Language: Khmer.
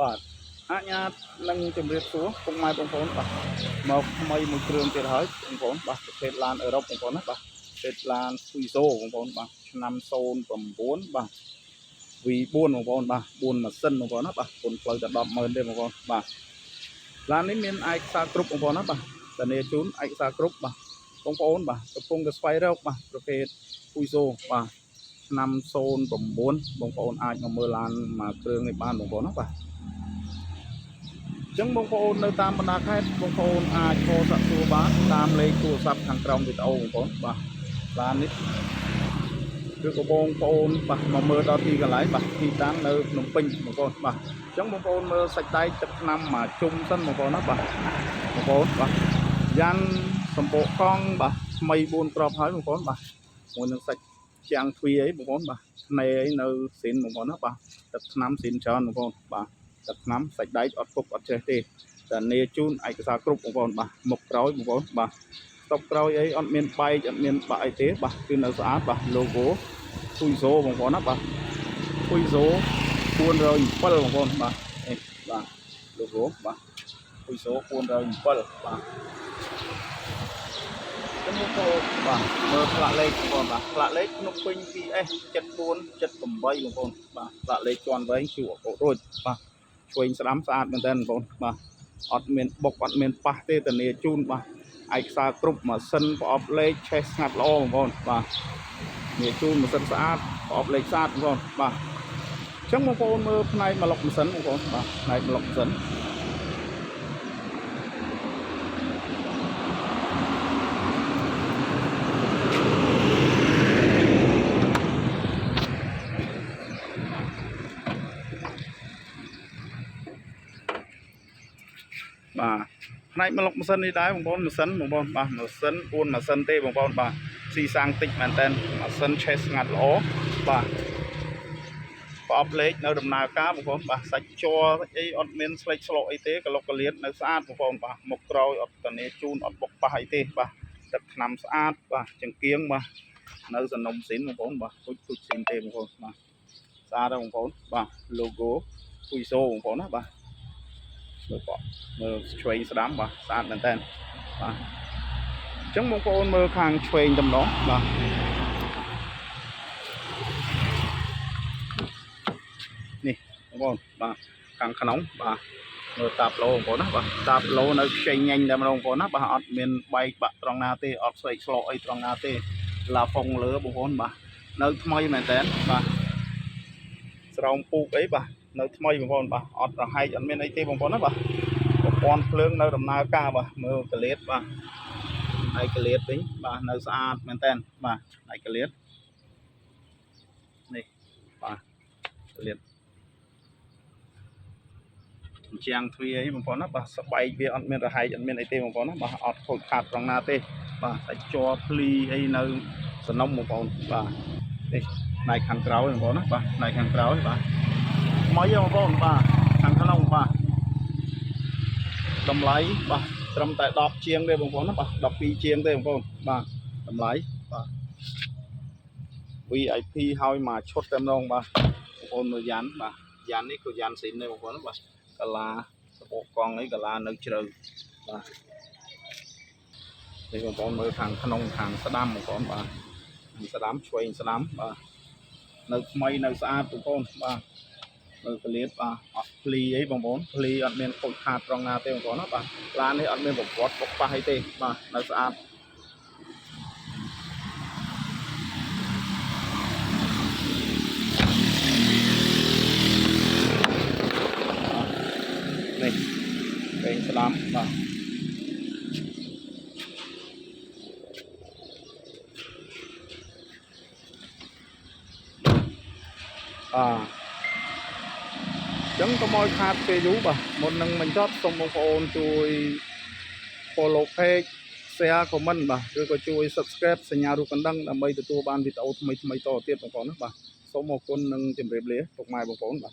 បាទអាចញ៉ាតនឹងជំរាបសួរពុកម៉ែបងប្អូនបាទមកថ្មីមួយគ្រឿងទៀតហើយបងប្អូនបាទប្រភេទឡានអឺរ៉ុបបងប្អូនណាបាទប្រភេទឡានស៊ុយសូបងប្អូនបាទឆ្នាំ09បាទ V4 បងប្អូនបាទ4ម៉ាស៊ីនបងប្អូនណាបាទគុណផ្លូវតែ 100000 ទេបងប្អូនបាទឡាននេះមានឯកសារគ្រប់បងប្អូនណាបាទធានាជូនឯកសារគ្រប់បាទបងប្អូនបាទកំពុងតែស្វែងរកបាទប្រភេទស៊ុយសូបាទឆ្នាំ09បងប្អូនអាចមកមើលឡានមួយគ្រឿងនេះបានបងប្អូនណាបាទចឹងបងប្អូននៅតាមបណ្ដាខេត្តបងប្អូនអាចខលសាក់សួរបានតាមលេខទូរស័ព្ទខាងក្រោមវីដេអូបងប្អូនបាទឡាននេះឬក៏បងប្អូនបាទមកមើលដល់ទីកន្លែងបាទទីតាំងនៅភ្នំពេញបងប្អូនបាទចឹងបងប្អូនមើលសាច់ដៃទឹកឆ្នាំមួយជុំសិនបងប្អូនណាបាទបងប្អូនបាទយ៉ាន់សម្បកកង់បាទថ្មី4គ្រាប់ហើយបងប្អូនបាទមួយនឹងសាច់ជាងទ្វាអីបងប្អូនបាទថ្នេរអីនៅស៊ីនបងប្អូនណាបាទទឹកឆ្នាំស៊ីនច្រើនបងប្អូនបាទទឹកឆ្នាំសាច់ដែកអត់ពុកអត់ចេះទេតែនេជូនឯកសារគ្រប់បងប្អូនបាទមុខក្រោយបងប្អូនបាទស្តុបក្រោយអីអត់មានបែកអត់មានបាក់អីទេបាទគឺនៅស្អាតបាទ logo ស៊ុយសូបងប្អូនណាបាទស៊ុយសូ407បងប្អូនបាទនេះបាទ logo បាទស៊ុយសូ407បាទខ្ញុំមកបាទមើលផ្លាកលេខបងប្អូនបាទផ្លាកលេខភ្នំពេញ 2S 7478បងប្អូនបាទផ្លាកលេខជាន់វែងជួអកូតរួចបាទឆ្វេងស្ដាំស្អាតមែនតើបងប្អូនបាទអត់មានបុកអត់មានប៉ះទេធានាជូនបាទឯកសារគ្រប់ម៉ាស៊ីនប្រអប់លេខឆេះស្ងាត់ល្អបងប្អូនបាទធានាជូនម៉ាស៊ីនស្អាតប្រអប់លេខស្អាតបងប្អូនបាទអញ្ចឹងបងប្អូនមើលផ្នែកម៉ាឡុកម៉ាស៊ីនបងប្អូនបាទផ្នែកម៉ាឡុកម៉ាស៊ីនបាទផ្នែកម៉ាឡុកម៉ាស៊ីននេះដែរបងប្អូនម៉ាស៊ីនបងប្អូនបាទម៉ាស៊ីន4ម៉ាស៊ីនទេបងប្អូនបាទស៊ីសាំងតិចមែនតើម៉ាស៊ីនឆេះស្ងាត់ល្អបាទប្រអប់លេខនៅដំណើរការបងប្អូនបាទសាច់ជ័រអីអត់មានស្លេកស្លោកអីទេក្លុកក្លៀតនៅស្អាតបងប្អូនបាទមុខក្រោយអត់ធានាជូនអត់បុកប៉ះអីទេបាទទឹកថ្នាំស្អាតបាទចង្គៀងបាទនៅសនំស៊ីនបងប្អូនបាទពុជស៊ីនទេបងប្អូនបាទស្អាតបងប្អូនបាទ logo ស៊ុយសូបងប្អូនណាបាទមើលបកមើលឆ្វេងស្ដាំបាទស្អាតមែនតើបាទអញ្ចឹងបងប្អូនមើលខាងឆ្វេងតែម្ដងបាទនេះបងប្អូនបាទខាងក្នុងបាទមើលតាប់ឡូបងប្អូនណាបាទតាប់ឡូនៅខ្ចីញ៉ាញ់តែម្ដងបងប្អូនណាបាទអត់មានបែកបាក់ត្រង់ណាទេអត់ស្លេកស្លោកអីត្រង់ណាទេឡាហ្វុងលើបងប្អូនបាទនៅថ្មីមែនតើបាទស្រោមពូកអីបាទនៅថ្មីបងប្អូនបាទអត់រហែកអត់មានអីទេបងប្អូនណាបាទប្រព័ន្ធភ្លើងនៅដំណើរការបាទមើលកលៀតបាទហើយកលៀតវិញបាទនៅស្អាតមែនតើបាទហើយកលៀតនេះបាទកលៀតជាងទ្វាអីបងប្អូនណាបាទស្បែកវាអត់មានរហែកអត់មានអីទេបងប្អូនណាបាទអត់ខូចខាតត្រង់ណាទេបាទសាច់ជ័រភ្លីអីនៅសនំបងប្អូនបាទនេះផ្នែកខាងក្រោយបងប្អូនណាបាទផ្នែកខាងក្រោយបាទថ្មីបងប្អូនបាទខាងក្នុងបាទតម្លៃបាទត្រឹមតែ10ជាងទេបងប្អូនណាបាទ12ជាងទេបងប្អូនបាទតម្លៃបាទ VIP ឲ្យមកឈុតតែម្ដងបាទបងប្អូនមើលយ៉ាន់បាទយ៉ាន់នេះក៏យ៉ាន់ស៊ីនដែរបងប្អូនណាបាទកាឡាសបកកង់អីកាឡានៅជ្រៅបាទនេះបងប្អូនមើលខាងក្នុងខាងស្ដាំបងប្អូនបាទខាងស្ដាំឆ្វេងស្ដាំបាទនៅថ្មីនៅស្អាតបងប្អូនបាទមើលកលៀតបាទអត់ភ្លីអីបងប្អូនភ្លីអត់មានខូចខាតត្រង់ណាទេបងប្អូនណាបាទឡាននេះអត់មានប្រវត្តិបុកប៉ះអីទេបាទនៅស្អាតនេះពេញស្ដាំបាទចឹងកុំឲ្យខាតពេលយូរបាទមុននឹងបញ្ចប់សូមបងប្អូនជួយ follow page share comment បាទឬក៏ជួយ subscribe សញ្ញារូបកណ្ដឹងដើម្បីទទួលបានវីដេអូថ្មីៗតទៅទៀតបងប្អូនណាបាទសូមអរគុណនិងជម្រាបលាពុកម៉ែបងប្អូនបាទ